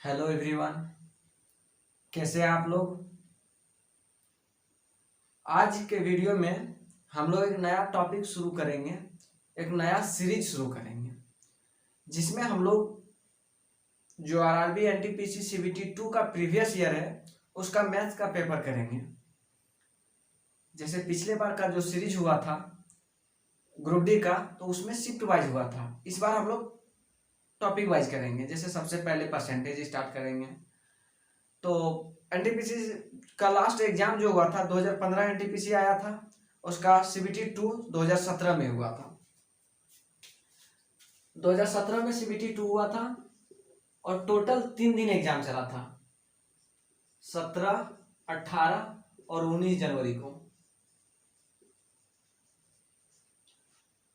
Hello everyone, कैसे हैं आप लोग। आज के वीडियो में हम लोग एक नया टॉपिक शुरू करेंगे, एक नया सीरीज शुरू करेंगे जिसमें हम लोग जो आरआरबी एनटीपीसी सीबीटी 2 का प्रीवियस ईयर है उसका मैथ्स का पेपर करेंगे। जैसे पिछले बार का जो सीरीज हुआ था ग्रुप डी का, तो उसमें शिफ्ट वाइज हुआ था। इस बार हम लोग टॉपिक वाइज करेंगे। जैसे सबसे पहले परसेंटेज स्टार्ट करेंगे। तो एनटीपीसी का लास्ट एग्जाम जो हुआ था 2015 एनटीपीसी आया था, उसका सीबीटी 2 2017 में हुआ था। 2017 में सीबीटी 2 हुआ था और टोटल 3 दिन एग्जाम चला था, 17, 18 और 19 जनवरी को,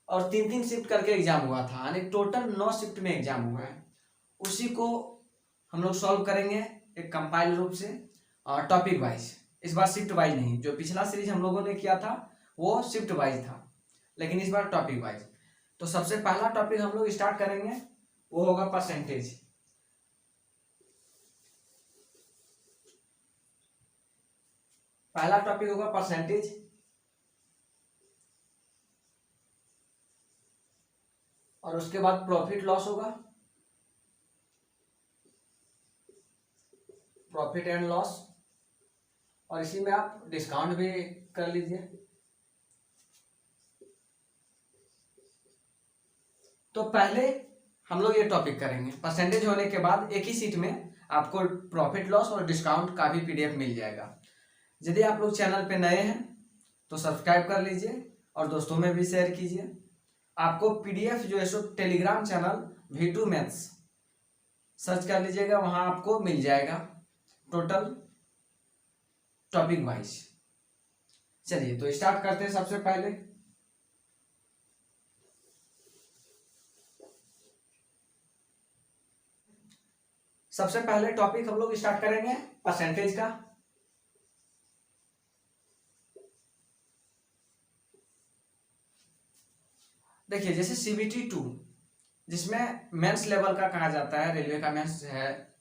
और 3 शिफ्ट करके एग्जाम हुआ था, यानी टोटल 9 शिफ्ट में एग्जाम हुआ है। उसी को हम लोग सॉल्व करेंगे एक कंपाइल रूप से और टॉपिक वाइज। इस बार शिफ्ट वाइज नहीं, जो पिछला सीरीज हम लोगों ने किया था वो शिफ्ट वाइज था, लेकिन इस बार टॉपिक वाइज। तो सबसे पहला टॉपिक हम लोग स्टार्ट करेंगे वो होगा परसेंटेज। पहला टॉपिक होगा परसेंटेज। और उसके बाद प्रॉफिट लॉस होगा, प्रॉफिट एंड लॉस, और इसी में आप डिस्काउंट भी कर लीजिए। तो पहले हम लोग ये टॉपिक करेंगे। परसेंटेज होने के बाद एक ही सीट में आपको प्रॉफिट लॉस और डिस्काउंट का भी पीडीएफ मिल जाएगा। यदि आप लोग चैनल पे नए हैं तो सब्सक्राइब कर लीजिए और दोस्तों में भी शेयर कीजिए। आपको पीडीएफ जो है सो Telegram channel V2 maths search कर लीजिएगा, वहां आपको मिल जाएगा टोटल टॉपिक वाइज। चलिए तो स्टार्ट करते हैं। सबसे पहले टॉपिक हम लोग स्टार्ट करेंगे परसेंटेज का। देखिए, जैसे सीबीटी 2 जिसमें मेंस लेवल का कहा जाता है, रेलवे का मेंस है,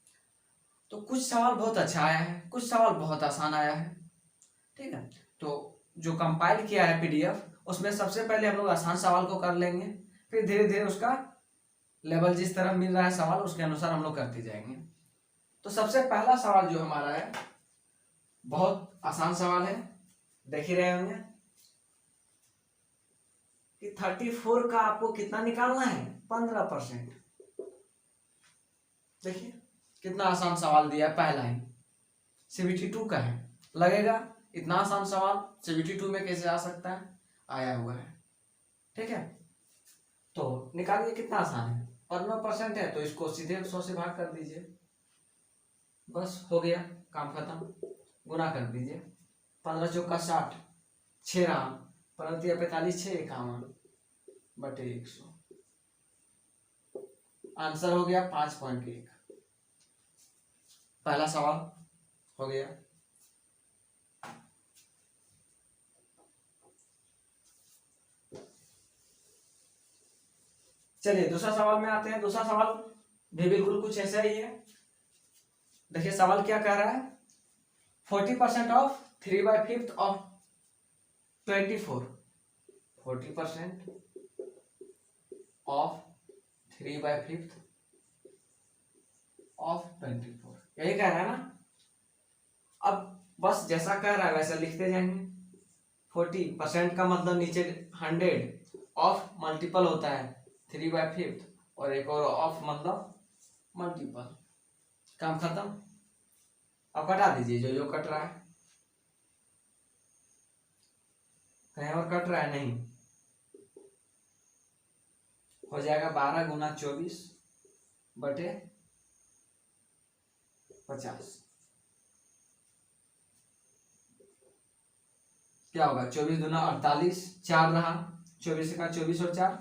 तो कुछ सवाल बहुत अच्छा आया है, कुछ सवाल बहुत आसान आया है। ठीक है, तो जो कंपाइल किया है पीडीएफ, उसमें सबसे पहले हम लोग आसान सवाल को कर लेंगे, फिर धीरे धीरे उसका लेवल जिस तरह मिल रहा है सवाल उसके अनुसार हम लोग करते जाएंगे। तो सबसे पहला सवाल जो हमारा है बहुत आसान सवाल है, देख ही रहे होंगे कि 34 का आपको कितना निकालना है, 15%। देखिए कितना आसान सवाल दिया है, पहला ही सीबीटी 2 का है। लगेगा इतना आसान सवाल सीबीटी 2 में कैसे आ सकता है, आया हुआ है। ठीक है, तो निकालिए कितना आसान है। 15% है तो इसको सीधे 100 से भाग कर दीजिए, बस हो गया, काम खत्म। गुना कर दीजिए, 15 चौका 60, 6 रहा, 45 6 51 बटे 100, आंसर हो गया 5.1। पहला सवाल हो गया। चलिए दूसरा सवाल में आते हैं। दूसरा सवाल भी बिल्कुल कुछ ऐसा ही है। देखिए सवाल क्या कह रहा है, 40% ऑफ 3/5 ऑफ 24, 40% ऑफ 3/5 ऑफ 24, यही कह रहा है ना। अब बस जैसा कह रहा है वैसा लिखते जाएंगे। 40% का मतलब नीचे 100, ऑफ मल्टीपल होता है 3/5, और एक और ऑफ मतलब मल्टीपल, काम खत्म। अब कटा दीजिए जो कट रहा है, कहीं और कट रहा है नहीं, हो जाएगा 12 गुना 24 बटे 50। क्या होगा, 24 दूना 48, 4 रहा, 24 का 24 और 4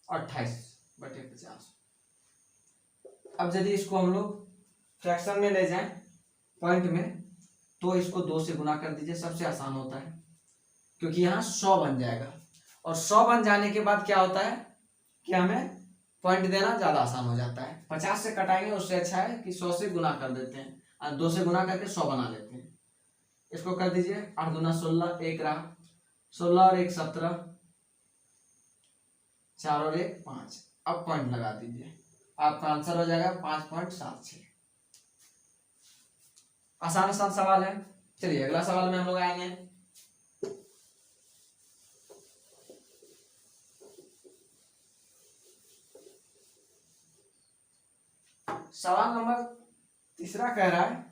28 बटे 50। अब यदि इसको हम लोग फ्रैक्शन में ले जाएं, पॉइंट में, तो इसको 2 से गुना कर दीजिए, सबसे आसान होता है, क्योंकि यहाँ 100 बन जाएगा। और 100 बन जाने के बाद क्या होता है कि हमें पॉइंट देना ज़्यादा आसान हो जाता है। 50 से कटाएंगे उससे अच्छा है कि 100 से गुना कर देते हैं और 2 से गुना करके 100 बना लेते हैं। इसको कर दीजिए 8 दूना 16, एक रहा 16 और 1 17, 4 और 1 5। अब पॉइंट लगा दीजिए, आपका आंसर हो जाएगा 5.76। आसान आसान सवाल है। चलिए अगला सवाल में हम लोग आएंगे। सवाल नंबर तीसरा कह रहा है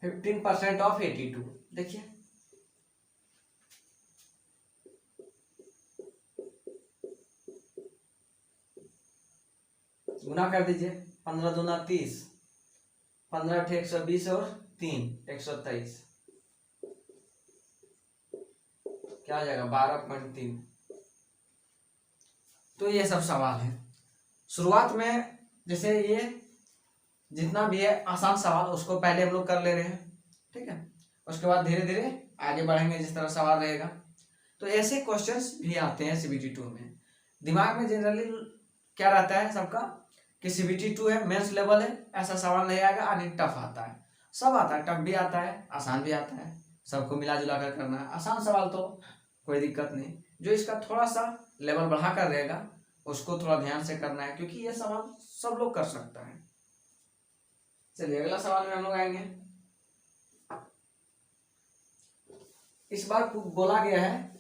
15% ऑफ 82। देखिए गुना कर दीजिए, 15 दूना 30, 15 अठे 120 और 3 123, क्या आ जाएगा 12.3। तो ये सब सवाल है। शुरुआत में जैसे ये जितना भी है आसान सवाल उसको पहले हम लोग कर ले रहे हैं, ठीक है। उसके बाद धीरे धीरे आगे बढ़ेंगे जिस तरह सवाल रहेगा। तो ऐसे क्वेश्चंस भी आते हैं सीबीटी 2 में। दिमाग में जनरली क्या रहता है सबका कि सीबीटी 2 है, मेंस लेवल है, ऐसा सवाल नहीं आएगा और टफ आता है। सब आता है, टफ भी आता है, आसान भी आता है, सबको मिला जुला कर करना है। आसान सवाल तो कोई दिक्कत नहीं, जो इसका थोड़ा सा लेवल बढ़ा कर रहेगा उसको थोड़ा ध्यान से करना है, क्योंकि ये सवाल सब लोग कर सकता है। चलिए अगला सवाल में हम लोग आएंगे। इस बार बोला गया है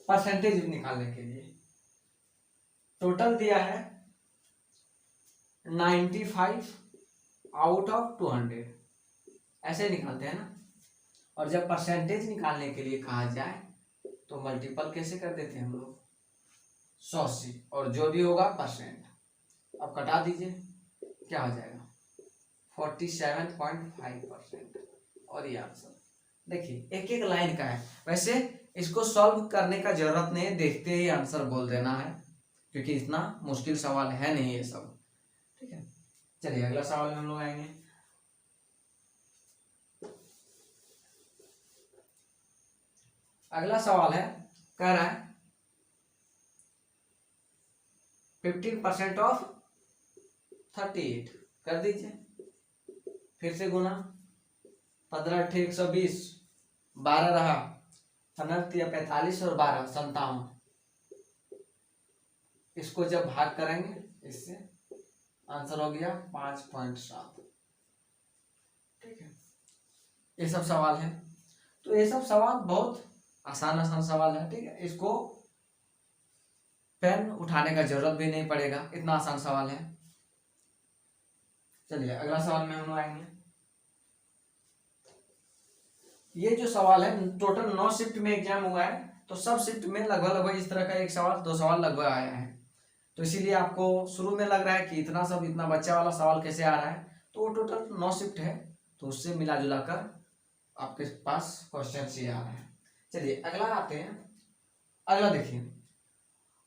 परसेंटेज निकालने के लिए। टोटल दिया है 95 आउट ऑफ 200, ऐसे निकालते हैं ना। और जब परसेंटेज निकालने के लिए कहा जाए तो मल्टीपल कैसे कर देते हैं हम लोग 100 से, और जो भी होगा परसेंट। अब कटा दीजिए, क्या हो जाएगा 47.5%। और ये आंसर देखिए एक एक लाइन का है। वैसे इसको सॉल्व करने का जरूरत नहीं है, देखते ही आंसर बोल देना है, क्योंकि इतना मुश्किल सवाल है नहीं ये सब, ठीक है। चलिए अगला सवाल में हम लोग आएंगे। अगला सवाल है, कह रहा है 15% ऑफ 38 कर दीजिए, फिर से गुना 15 अठे 120, 12 रहा 45 और 12 57। इसको जब भाग करेंगे इससे आंसर हो गया 5.7, ठीक है। ये सब सवाल है। तो ये सब सवाल बहुत आसान आसान सवाल है, ठीक है। इसको पेन उठाने का जरूरत भी नहीं पड़ेगा, इतना आसान सवाल है। चलिए अगला सवाल में हम लोग आएंगे। ये जो सवाल है टोटल 9 शिफ्ट में एग्जाम हुआ है, तो सब शिफ्ट में लगभग लगभग इस तरह का एक सवाल 2 सवाल लगभग आया है। तो इसीलिए आपको शुरू में लग रहा है कि इतना बच्चा वाला सवाल कैसे आ रहा है, तो वो टोटल 9 शिफ्ट है, तो उससे मिला जुला कर आपके पास क्वेश्चन ये आ रहा है। चलिए अगला आते हैं। अगला देखिए,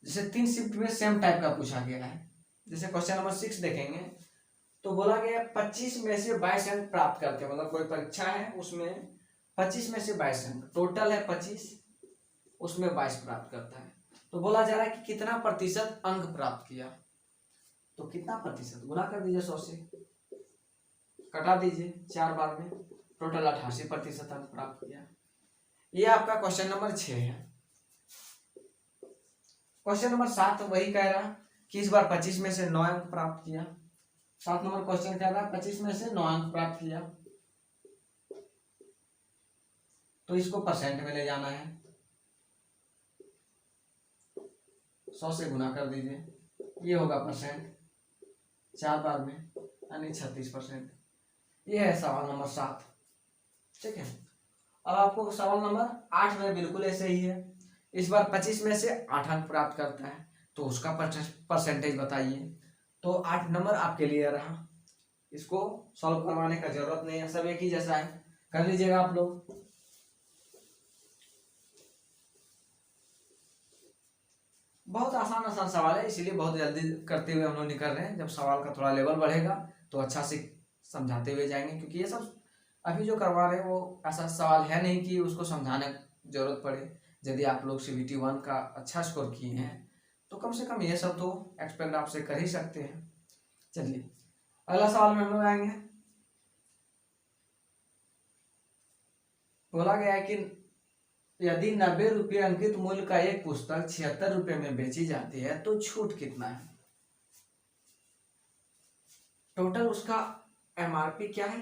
जैसे 3 शिफ्ट में सेम टाइप का पूछा गया है। जैसे क्वेश्चन नंबर 6 देखेंगे तो बोला गया 25 में से 22 अंक प्राप्त करते हैं। मतलब कोई परीक्षा है उसमें 25 में से 22 अंक, टोटल है 25, उसमें 22 प्राप्त करता है। तो बोला जा रहा है कि कितना प्रतिशत अंक प्राप्त किया। तो कितना प्रतिशत, गुना कर दीजिए 100 से, कटा दीजिए 4 बार में, टोटल 88% अंक प्राप्त किया। ये आपका क्वेश्चन नंबर 6 है। क्वेश्चन नंबर 7 वही कह रहा कि इस बार 25 में से 9 अंक प्राप्त किया। 7 नंबर क्वेश्चन कह रहा है 25 में से 9 अंक प्राप्त किया, तो इसको परसेंट में ले जाना है। 100 से गुना कर दीजिए, ये होगा परसेंट 4 बार में, यानी 36%। ये है सवाल नंबर 7, ठीक है। अब आपको सवाल नंबर 8 में बिल्कुल ऐसे ही है। इस बार 25 में से 8 अंक प्राप्त करता है, तो उसका परसेंटेज बताइए। तो 8 नंबर आपके लिए रहा, इसको सॉल्व करवाने का जरूरत नहीं है, सब एक ही जैसा है, कर लीजिएगा आप लोग। बहुत आसान आसान सवाल है, इसीलिए बहुत जल्दी करते हुए हम लोग निकल रहे हैं। जब सवाल का थोड़ा लेवल बढ़ेगा तो अच्छा से समझाते हुए जाएंगे, क्योंकि ये सब अभी जो करवा रहे हैं वो ऐसा सवाल है नहीं कि उसको समझाने की जरूरत पड़े। यदि आप लोग CBT 1 का अच्छा स्कोर किए हैं तो कम से कम ये सब तो एक्सपेक्ट आपसे कर ही सकते हैं। चलिए अगला सवाल में हम लोग आएंगे। बोला गया है कि यदि 90 रुपये अंकित मूल्य का एक पुस्तक 76 रुपये में बेची जाती है तो छूट कितना है। टोटल उसका MRP क्या है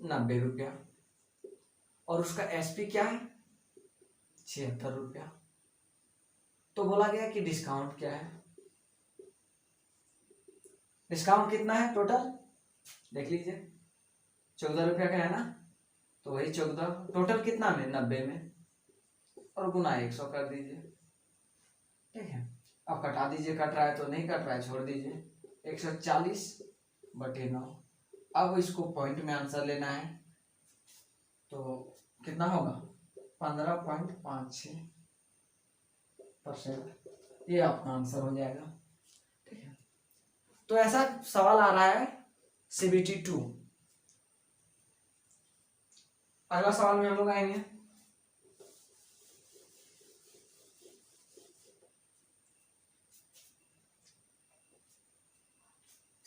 90 रुपया और उसका SP क्या है 76 रुपया। तो बोला गया कि डिस्काउंट क्या है, डिस्काउंट कितना है टोटल देख लीजिए 14 रुपया का है ना, तो वही 14 टोटल कितना में 90 में और गुना 100 कर दीजिए। ठीक है, अब कटा दीजिए, कट रहा है तो नहीं कट रहा है छोड़ दीजिए। 140/9। अब इसको पॉइंट में आंसर लेना है तो कितना होगा 15.56%। ये आपका आंसर हो जाएगा। ठीक है, तो ऐसा सवाल आ रहा है CBT 2। अगला सवाल में हम लोग आएंगे।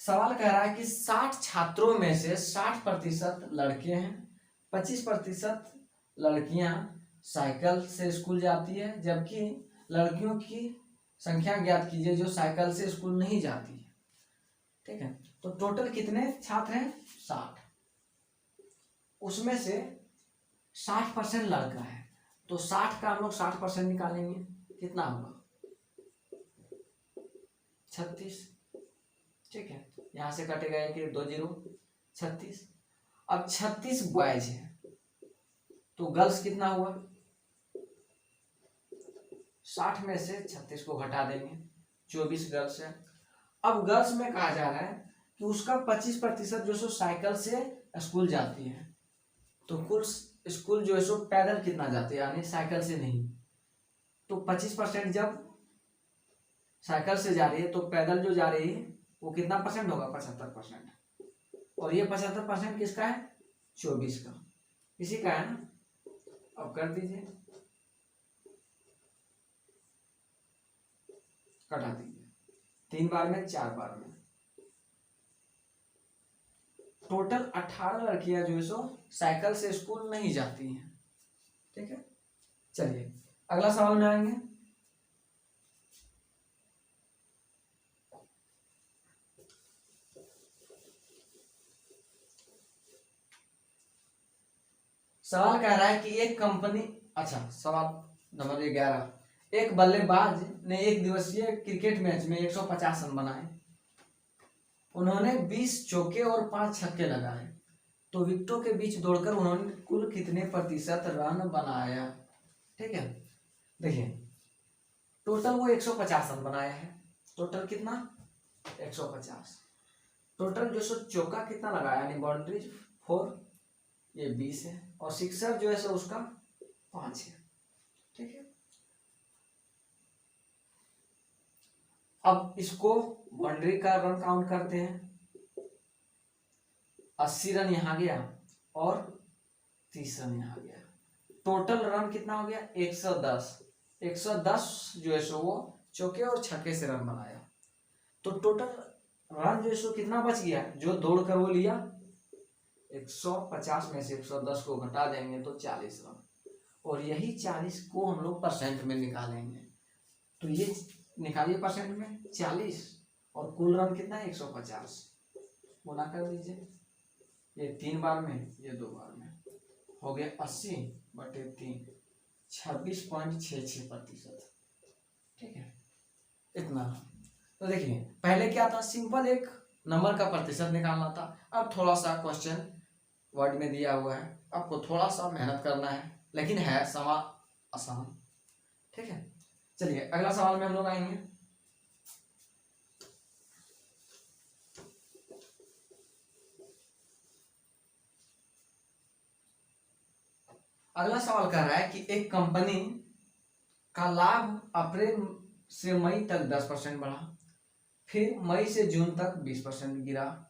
सवाल कह रहा है कि 60 छात्रों में से 60% लड़के हैं, 25% लड़कियां साइकिल से स्कूल जाती है, जबकि लड़कियों की संख्या ज्ञात कीजिए जो साइकिल से स्कूल नहीं जाती है। ठीक है, तो टोटल कितने छात्र हैं 60, उसमें से 60% लड़का है तो 60 का हम लोग 60% निकालेंगे, कितना होगा 36। ठीक है, यहां से कटेगा एक 2 0 36। अब 36 बॉयज है तो गर्ल्स कितना हुआ 60 में से 36 को घटा देंगे 24 गर्ल्स है। अब गर्ल्स में कहा जा रहा है कि उसका 25% जो सो साइकिल से स्कूल जाती है, तो कुल स्कूल जो है सो पैदल कितना जाते हैं यानी साइकिल से नहीं, तो 25% जब साइकिल से जा रही है तो पैदल जो जा रही है वो कितना परसेंट होगा 75%। और ये 75% किसका है 24 का, इसी का है ना। अब कर दीजिए, कटा दीजिए 3 बार में 4 बार में, टोटल 18 लड़कियां जो है सो साइकिल से स्कूल नहीं जाती हैं। ठीक है, चलिए अगला सवाल में आएंगे। सवाल कह रहा है कि एक कंपनी, अच्छा सवाल नंबर 11, एक बल्लेबाज ने एक दिवसीय क्रिकेट मैच में 150 रन बनाए, उन्होंने 20 चौके और 5 छक्के लगाए, तो विकेटों के बीच दौड़कर उन्होंने कुल कितने प्रतिशत रन बनाया। ठीक है, देखिए टोटल वो 150 रन बनाया है, टोटल कितना 150, टोटल जो सो चौका कितना लगाया यानी बाउंड्री 4 ये 20 है और सिक्सर जो है सो उसका 5 है। ठीक है, अब इसको बाउंड्री का रन काउंट करते हैं, 80 रन यहां गया और 30 रन यहां गया, टोटल रन कितना हो गया 110। 110 जो है सो वो चौके और छक्के से रन बनाया, तो टोटल रन जो है सो कितना बच गया जो दौड़ कर वो लिया 150 में से 110 को घटा देंगे तो 40 रन, और यही 40 को हम लोग परसेंट में निकालेंगे, तो ये निकालिए परसेंट में 40 और कुल रन कितना है 150, गुना कर दीजिए, ये 3 बार में ये 2 बार में हो गया 80/3 26.66%। ठीक है, इतना। तो देखिए पहले क्या था सिंपल एक नंबर का प्रतिशत निकालना था, अब थोड़ा सा क्वेश्चन वर्ड में दिया हुआ है, आपको थोड़ा सा मेहनत करना है लेकिन है सवाल आसान। ठीक है, चलिए अगला सवाल में हम लोग आएंगे। अगला सवाल कह रहा है कि एक कंपनी का लाभ अप्रैल से मई तक 10% बढ़ा, फिर मई से जून तक 20% गिरा,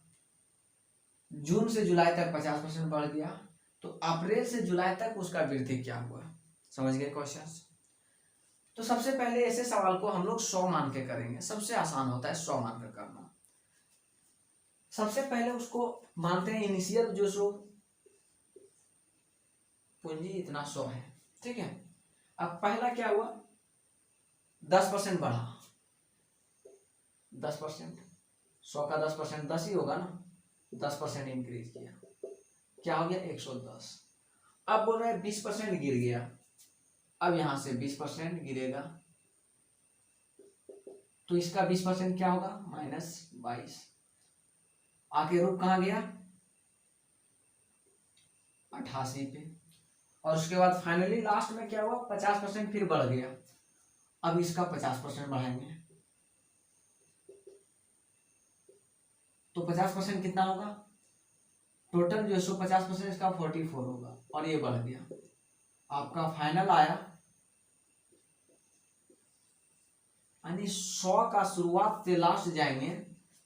जून से जुलाई तक 50% बढ़ गया, तो अप्रैल से जुलाई तक उसका वृद्धि क्या हुआ। समझ गए क्वेश्चन? तो सबसे पहले ऐसे सवाल को हम लोग 100 मान के करेंगे, सबसे आसान होता है 100 मान कर करना। सबसे पहले उसको मानते हैं इनिशियल जो सो पूंजी इतना 100 है, ठीक है। अब पहला क्या हुआ, 10% बढ़ा, 10%, 100 का 10% 10 ही होगा ना, 10% इंक्रीज किया, क्या हो गया 110। अब बोल रहा है 20% गिर गया, अब यहां से 20% गिरेगा तो इसका 20% क्या होगा -22, आके रुक कहां गया 88 पे। और उसके बाद फाइनली लास्ट में क्या हुआ 50% फिर बढ़ गया, अब इसका 50% बढ़ाएंगे तो 50% कितना होगा, टोटल जो 150% इसका 44 होगा और ये बढ़ गया, आपका फाइनल आया यानी 100 का शुरुआत से लास्ट जाएंगे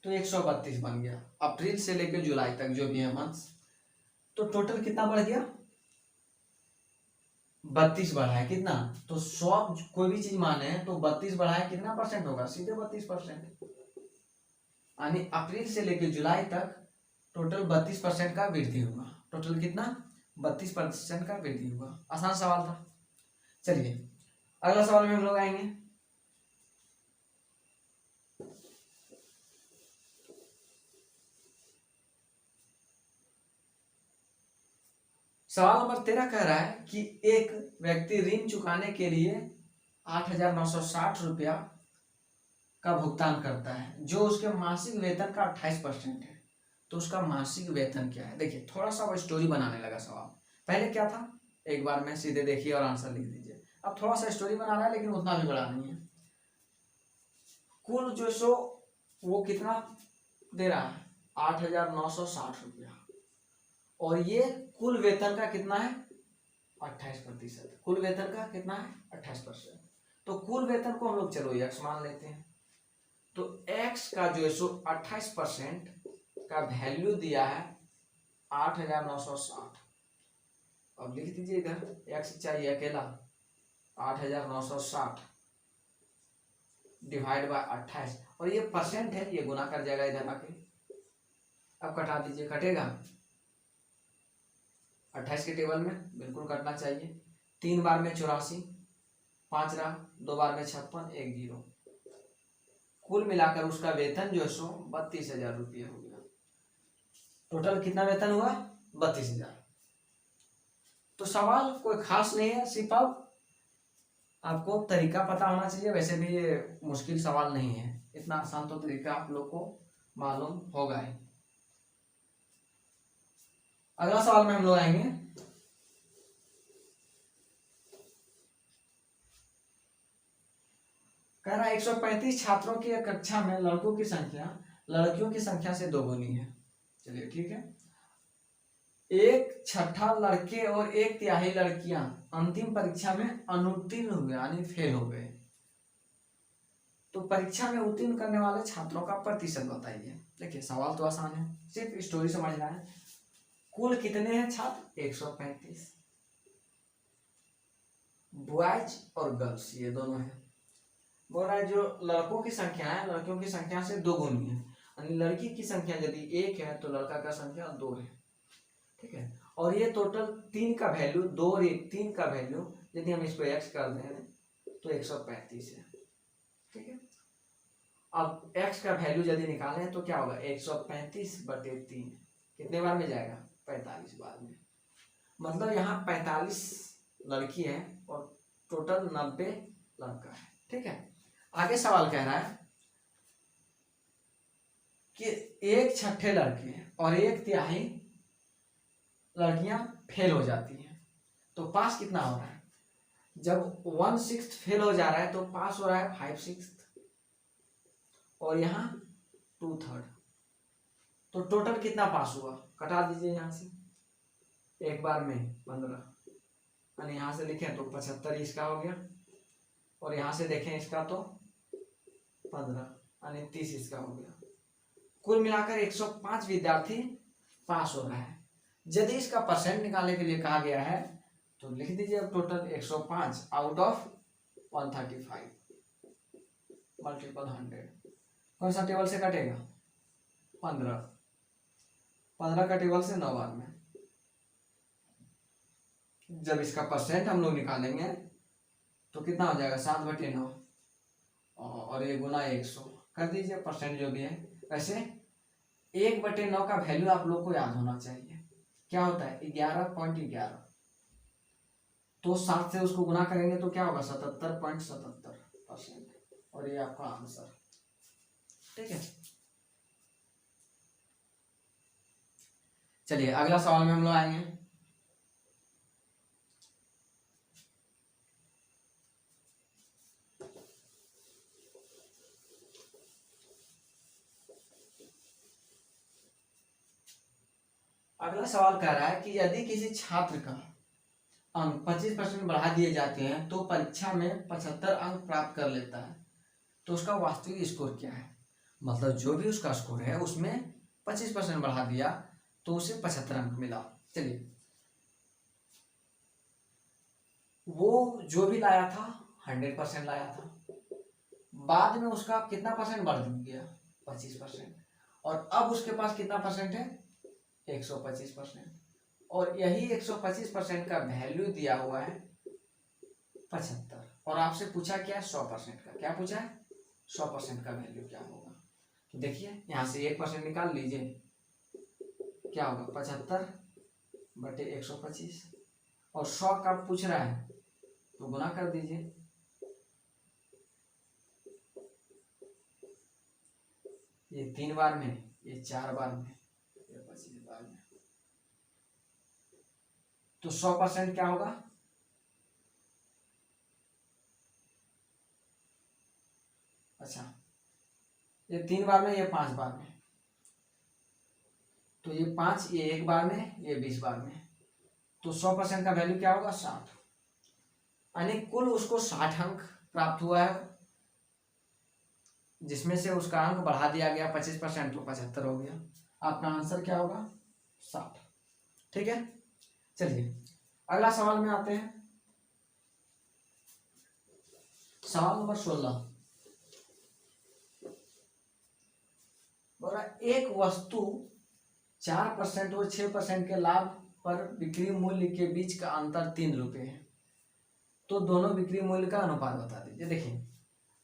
तो 132 बन गया, अप्रैल से लेकर जुलाई तक जो भी है मंथ। तो टोटल कितना बढ़ गया 32 बढ़ा है, कितना तो 100 कोई भी चीज माने तो 32 बढ़ा है, कितना परसेंट होगा सीधे 32%, यानी अप्रैल से लेकर जुलाई तक टोटल 32% का वृद्धि होगा। टोटल कितना 32% का वृद्धि होगा। आसान सवाल था। चलिए अगला सवाल में हम लोग आएंगे। सवाल नंबर 13 कह रहा है कि एक व्यक्ति ऋण चुकाने के लिए 8,960 रुपया का भुगतान करता है जो उसके मासिक वेतन का 28% है, तो उसका मासिक वेतन क्या है। देखिए थोड़ा सा वो स्टोरी बनाने लगा सवाल, पहले क्या था एक बार में सीधे देखिए और आंसर लिख दीजिए। अब थोड़ा सा स्टोरी बना रहा है लेकिन उतना भी बड़ा नहीं है। कुल जो सो वो कितना दे रहा है 8,960 रुपया, और ये कुल वेतन का कितना है 28%। कुल वेतन का कितना है 28%। तो कुल वेतन को हम लोग चलो x मान लेते हैं, तो x का जो है सो 28% का वैल्यू दिया है 8,960। अब लिख दीजिए इधर x चाहिए अकेला 8,960 डिवाइड बाय 28, और ये परसेंट है ये गुना कर जाएगा इधर आके। अब कटा दीजिए, कटेगा 28 के टेबल में बिल्कुल कटना चाहिए। 3 बार में 84, 5 रहा, 2 बार में 56, 1 0। कुल मिलाकर उसका वेतन जो है सो 32,000 रुपये हो गया। टोटल कितना वेतन हुआ 32,000। तो सवाल कोई खास नहीं है, सिर्फ आपको तरीका पता होना चाहिए। वैसे भी ये मुश्किल सवाल नहीं है, इतना आसान तो तरीका आप लोग को मालूम होगा ही। अगला सवाल में हम लोग आएंगे। कह रहा है 135 छात्रों की कक्षा में लड़कों की संख्या लड़कियों की संख्या से दोगुनी है। चलिए ठीक है, 1/6 लड़के और 1/3 लड़कियां अंतिम परीक्षा में अनुत्तीर्ण हुए यानी फेल हो गए। तो परीक्षा में उत्तीर्ण करने वाले छात्रों का प्रतिशत बताइए। देखिए सवाल तो आसान है, सिर्फ स्टोरी समझना है। कुल कितने हैं छात्र 135, बॉयज और गर्ल्स ये दोनों हैं। बोल रहा है जो लड़कों की संख्या है लड़कियों की संख्या से दोगुनी है, यानी लड़की की संख्या यदि 1 है तो लड़का का संख्या 2 है, ठीक है। और ये टोटल 3 का वैल्यू 2 और 3 का वैल्यू यदि हम इसको x कर दें तो 135 है, ठीक है। अब x का वैल्यू यदि निकालें तो क्या होगा 135/3, कितने बार में जाएगा 45 बार में। मतलब यहाँ 45 लड़की है और टोटल 90 लड़का है, ठीक है। आगे सवाल कह रहा है कि 1/6 लड़के और 1/3 लड़कियां फेल हो जाती हैं, तो पास कितना हो रहा है। जब 1/6 फेल हो जा रहा है तो पास हो रहा है 5/6 और यहाँ 2/3। तो टोटल कितना पास हुआ, कटा दीजिए यहाँ से, एक बार में 15, यानी यहाँ से लिखें तो 75 इसका हो गया, और यहाँ से देखें इसका तो 15 यानी 30 इसका हो गया। कुल मिलाकर 105 विद्यार्थी पास हो रहा है। यदि इसका परसेंट निकालने के लिए कहा गया है तो लिख दीजिए अब टोटल 105 आउट ऑफ 135 मल्टीपल 100। कौन सा टेबल से कटेगा? 15। 15 का टेबल से 9 बार में। जब इसका परसेंट हम लोग निकालेंगे तो कितना हो जाएगा? 7/9 और ये गुना 100 कर दीजिए, परसेंट जो भी है। वैसे 1/9 का वैल्यू आप लोग को याद होना चाहिए, क्या होता है? 11.11। तो 7 से उसको गुना करेंगे तो क्या होगा? 77.77%। और ये आपका आंसर। ठीक है, चलिए अगला सवाल में हम लोग आएंगे। अगला सवाल कह रहा है कि यदि किसी छात्र का अंक 25% बढ़ा दिए जाते हैं तो परीक्षा में 75 अंक प्राप्त कर लेता है, तो उसका वास्तविक स्कोर क्या है? मतलब जो भी उसका स्कोर है उसमें 25% बढ़ा दिया तो उसे 75 अंक मिला। चलिए, वो जो भी लाया था 100% लाया था, बाद में उसका कितना परसेंट बढ़ गया? 25%। और अब उसके पास कितना परसेंट है? 125%। और यही 125% का वैल्यू दिया हुआ है 75, और आपसे पूछा क्या? 100% का। क्या पूछा है? 100% का वैल्यू क्या होगा? तो देखिए यहाँ से 1% निकाल लीजिए, क्या होगा? 75/125। और 100 का पूछ रहा है तो गुना कर दीजिए। ये 3 बार में, ये 4 बार में, ये 25 बार में। तो 100% क्या होगा? अच्छा, ये 3 बार में, ये 5 बार में, तो ये 5, ये 1 बार में, ये 20 बार में। तो 100% का वैल्यू क्या होगा? 60। यानी कुल उसको 60 अंक प्राप्त हुआ है, जिसमें से उसका अंक बढ़ा दिया गया 25%, तो 75 हो गया। आपका आंसर क्या होगा? 60। ठीक है, चलिए अगला सवाल में आते हैं। सवाल नंबर 16। बोला एक वस्तु 4% और 6% के लाभ पर बिक्री मूल्य के बीच का अंतर 3 रुपये है, तो दोनों बिक्री मूल्य का अनुपात बता दीजिए। देखिए,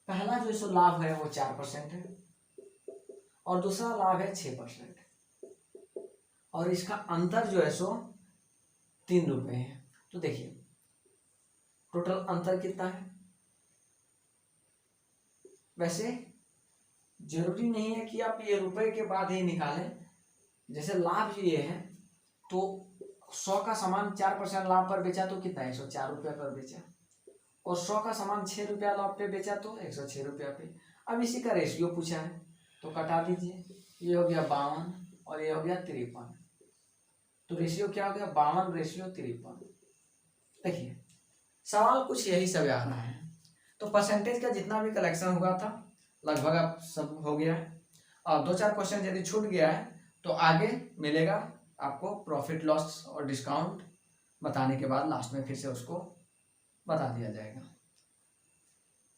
पहला जो सो लाभ है वो 4% है और दूसरा लाभ है 6%, और इसका अंतर जो है सो 3 रुपये है। तो देखिए टोटल अंतर कितना है? वैसे जरूरी नहीं है कि आप ये रुपए के बाद ही निकालें। जैसे लाभ ये है तो 100 का सामान 4% लाभ पर बेचा तो कितना है? 104 रुपया पर बेचा। और 100 का सामान 6 रुपया लाभ पे बेचा तो 106 रुपया पे। अब इसी का रेशियो पूछा है तो कटा दीजिए। ये हो गया 52 और ये हो गया 53। तो रेशियो क्या हो गया? 52/53। देखिए सवाल कुछ यही सब आ रहा है। तो परसेंटेज का जितना भी कलेक्शन हुआ था लगभग अब सब हो गया है, और 2-4 क्वेश्चन यदि छूट गया है तो आगे मिलेगा आपको प्रॉफिट लॉस और डिस्काउंट बताने के बाद लास्ट में फिर से उसको बता दिया जाएगा।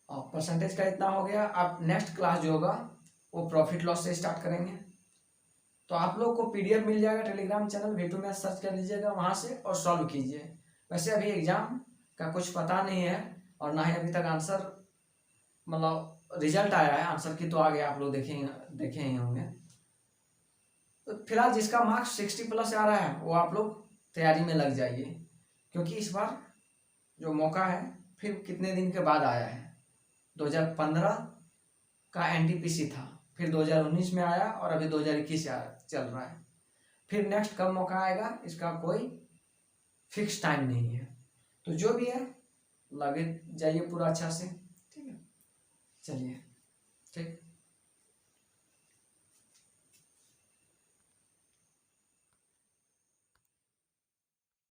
और परसेंटेज का इतना हो गया। अब नेक्स्ट क्लास जो होगा वो प्रॉफिट लॉस से स्टार्ट करेंगे। तो आप लोग को पीडीएफ मिल जाएगा टेलीग्राम चैनल V2 में, सर्च कर लीजिएगा वहाँ से और सॉल्व कीजिए। वैसे अभी एग्जाम का कुछ पता नहीं है और ना ही अभी तक आंसर मतलब रिजल्ट आया है आंसर की, तो आगे आप लोग देखे ही होंगे। तो फिलहाल जिसका मार्क्स 60+ आ रहा है वो आप लोग तैयारी में लग जाइए, क्योंकि इस बार जो मौका है फिर कितने दिन के बाद आया है। 2015 का NTPC था, फिर 2019 में आया और अभी 2021 चल रहा है। फिर नेक्स्ट कब मौका आएगा इसका कोई फिक्स टाइम नहीं है। तो जो भी है लगे जाइए पूरा अच्छा से। ठीक है, चलिए ठीक।